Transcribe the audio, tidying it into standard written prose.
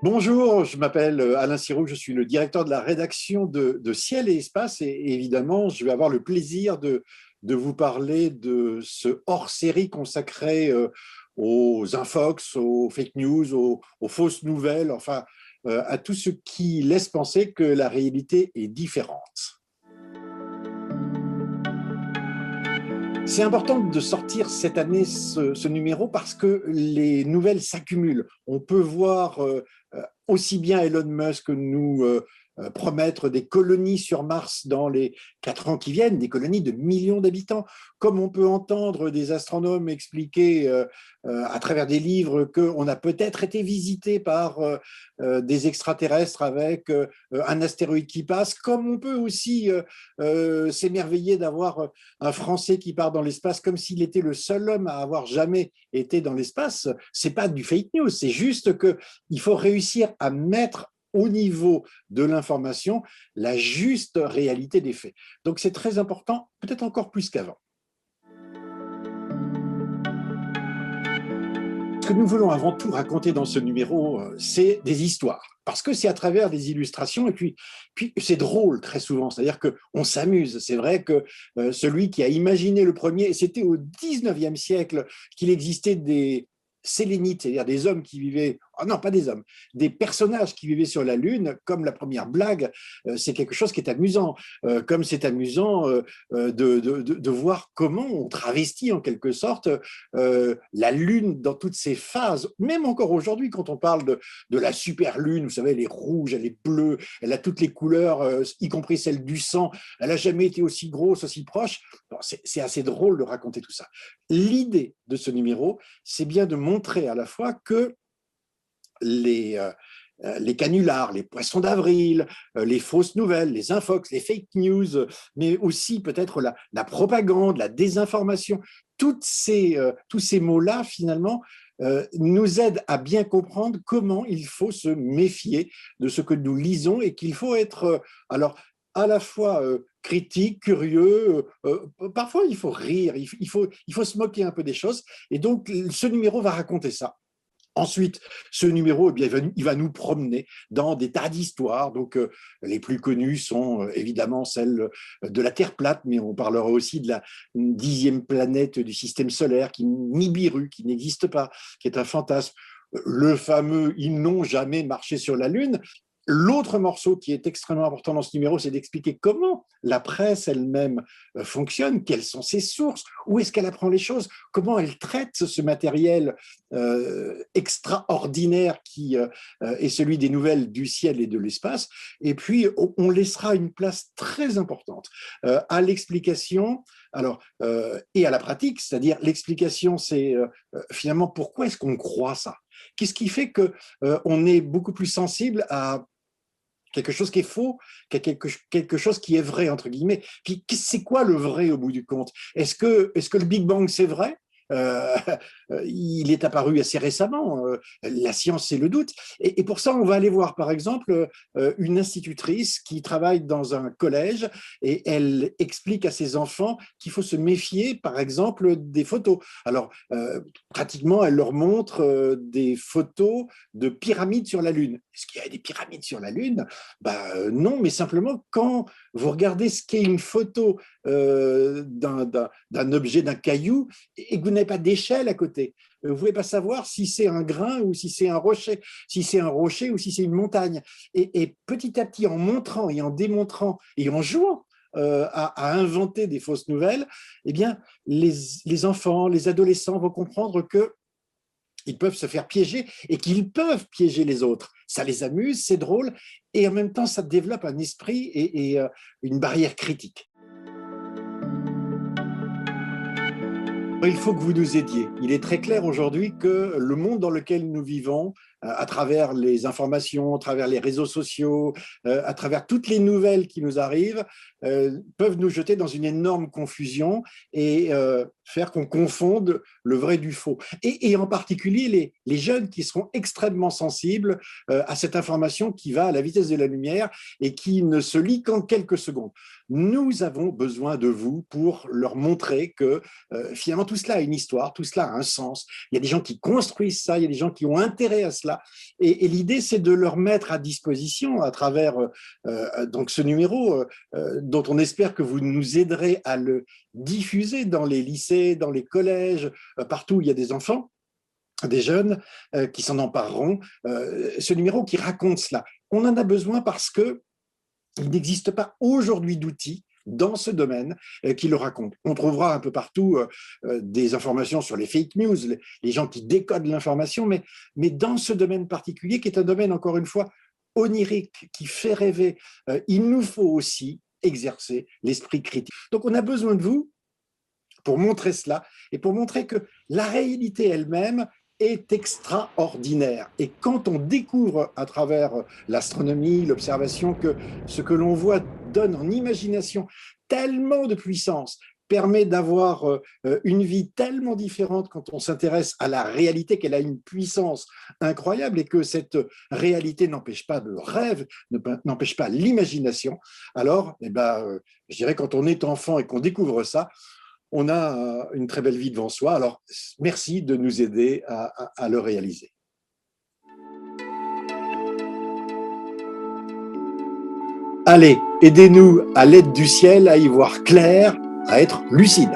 Bonjour, je m'appelle Alain Siroux, je suis le directeur de la rédaction de Ciel et Espace et évidemment, je vais avoir le plaisir de vous parler de ce hors-série consacré aux infox, aux fake news, aux fausses nouvelles, enfin à tout ce qui laisse penser que la réalité est différente. C'est important de sortir cette année ce numéro parce que les nouvelles s'accumulent. On peut voir aussi bien Elon Musk nous promettre des colonies sur Mars dans les 4 ans qui viennent, des colonies de millions d'habitants, comme on peut entendre des astronomes expliquer à travers des livres qu'on a peut-être été visité par des extraterrestres avec un astéroïde qui passe, comme on peut aussi s'émerveiller d'avoir un Français qui part dans l'espace comme s'il était le seul homme à avoir jamais été dans l'espace. C'est pas du fake news, c'est juste qu'il faut réussir à mettre au niveau de l'information la juste réalité des faits. Donc c'est très important, peut-être encore plus qu'avant. Ce que nous voulons avant tout raconter dans ce numéro, c'est des histoires. Parce que c'est à travers des illustrations, et puis c'est drôle très souvent, c'est-à-dire qu'on s'amuse. C'est vrai que celui qui a imaginé le premier, et c'était au 19e siècle qu'il existait des sélénites, c'est-à-dire des hommes qui vivaient, oh non, pas des hommes, des personnages qui vivaient sur la Lune, comme la première blague, c'est quelque chose qui est amusant, comme c'est amusant de voir comment on travestit en quelque sorte la Lune dans toutes ses phases, même encore aujourd'hui quand on parle de la super Lune, vous savez, elle est rouge, elle est bleue, elle a toutes les couleurs, y compris celle du sang, elle n'a jamais été aussi grosse, aussi proche. Bon, c'est assez drôle de raconter tout ça. L'idée de ce numéro, c'est bien de montrer à la fois que les canulars, les poissons d'avril, les fausses nouvelles, les infox, les fake news, mais aussi peut-être la propagande, la désinformation, tous ces mots-là, finalement, nous aident à bien comprendre comment il faut se méfier de ce que nous lisons et qu'il faut être, alors, à la fois critique, curieux, parfois il faut rire, il faut se moquer un peu des choses. Et donc, ce numéro va raconter ça. Ensuite, ce numéro, eh bien, il va nous promener dans des tas d'histoires. Donc, les plus connues sont évidemment celles de la Terre plate, mais on parlera aussi de la 10e planète du système solaire, Nibiru, qui n'existe pas, qui est un fantasme. Le fameux « ils n'ont jamais marché sur la Lune ». L'autre morceau qui est extrêmement important dans ce numéro, c'est d'expliquer comment la presse elle-même fonctionne, quelles sont ses sources, où est-ce qu'elle apprend les choses, comment elle traite ce matériel extraordinaire qui est celui des nouvelles du ciel et de l'espace. Et puis, on laissera une place très importante à l'explication et à la pratique, c'est-à-dire l'explication, c'est finalement pourquoi est-ce qu'on croit ça? Qu'est-ce qui fait qu'on est beaucoup plus sensible à quelque chose qui est faux, quelque chose qui est vrai, entre guillemets. Puis, c'est quoi le vrai au bout du compte? Est-ce que le Big Bang, c'est vrai? euh, il est apparu assez récemment, la science c'est le doute, et pour ça on va aller voir par exemple une institutrice qui travaille dans un collège et elle explique à ses enfants qu'il faut se méfier par exemple des photos. Alors pratiquement elle leur montre des photos de pyramides sur la Lune. Est-ce qu'il y a des pyramides sur la Lune? Non, mais simplement quand vous regardez ce qu'est une photo d'un objet, d'un caillou, et que vous n'avez pas d'échelle à côté. Vous ne pouvez pas savoir si c'est un grain ou si c'est un rocher, si c'est un rocher ou si c'est une montagne. Et petit à petit, en montrant et en démontrant et en jouant à inventer des fausses nouvelles, eh bien, les enfants, les adolescents vont comprendre que ils peuvent se faire piéger et qu'ils peuvent piéger les autres. Ça les amuse, c'est drôle, et en même temps, ça développe un esprit et une barrière critique. Il faut que vous nous aidiez. Il est très clair aujourd'hui que le monde dans lequel nous vivons, à travers les informations, à travers les réseaux sociaux, à travers toutes les nouvelles qui nous arrivent, peuvent nous jeter dans une énorme confusion et faire qu'on confonde le vrai du faux. Et en particulier les jeunes qui seront extrêmement sensibles à cette information qui va à la vitesse de la lumière et qui ne se lit qu'en quelques secondes. Nous avons besoin de vous pour leur montrer que finalement tout cela a une histoire, tout cela a un sens. Il y a des gens qui construisent ça, il y a des gens qui ont intérêt à cela. cela. Et l'idée, c'est de leur mettre à disposition à travers donc ce numéro dont on espère que vous nous aiderez à le diffuser dans les lycées, dans les collèges, partout où il y a des enfants, des jeunes qui s'en empareront, ce numéro qui raconte cela. On en a besoin parce que il n'existe pas aujourd'hui d'outils dans ce domaine qui le racontent. On trouvera un peu partout des informations sur les fake news, les gens qui décodent l'information, mais dans ce domaine particulier, qui est un domaine, encore une fois, onirique, qui fait rêver, il nous faut aussi exercer l'esprit critique. Donc on a besoin de vous pour montrer cela et pour montrer que la réalité elle-même est extraordinaire. Et quand on découvre à travers l'astronomie, l'observation, que ce que l'on voit donne en imagination tellement de puissance, permet d'avoir une vie tellement différente quand on s'intéresse à la réalité, qu'elle a une puissance incroyable et que cette réalité n'empêche pas le rêve, n'empêche pas l'imagination, alors je dirais quand on est enfant et qu'on découvre ça, on a une très belle vie devant soi. Alors, merci de nous aider à le réaliser. Allez, aidez-nous à l'aide du ciel à y voir clair, à être lucide.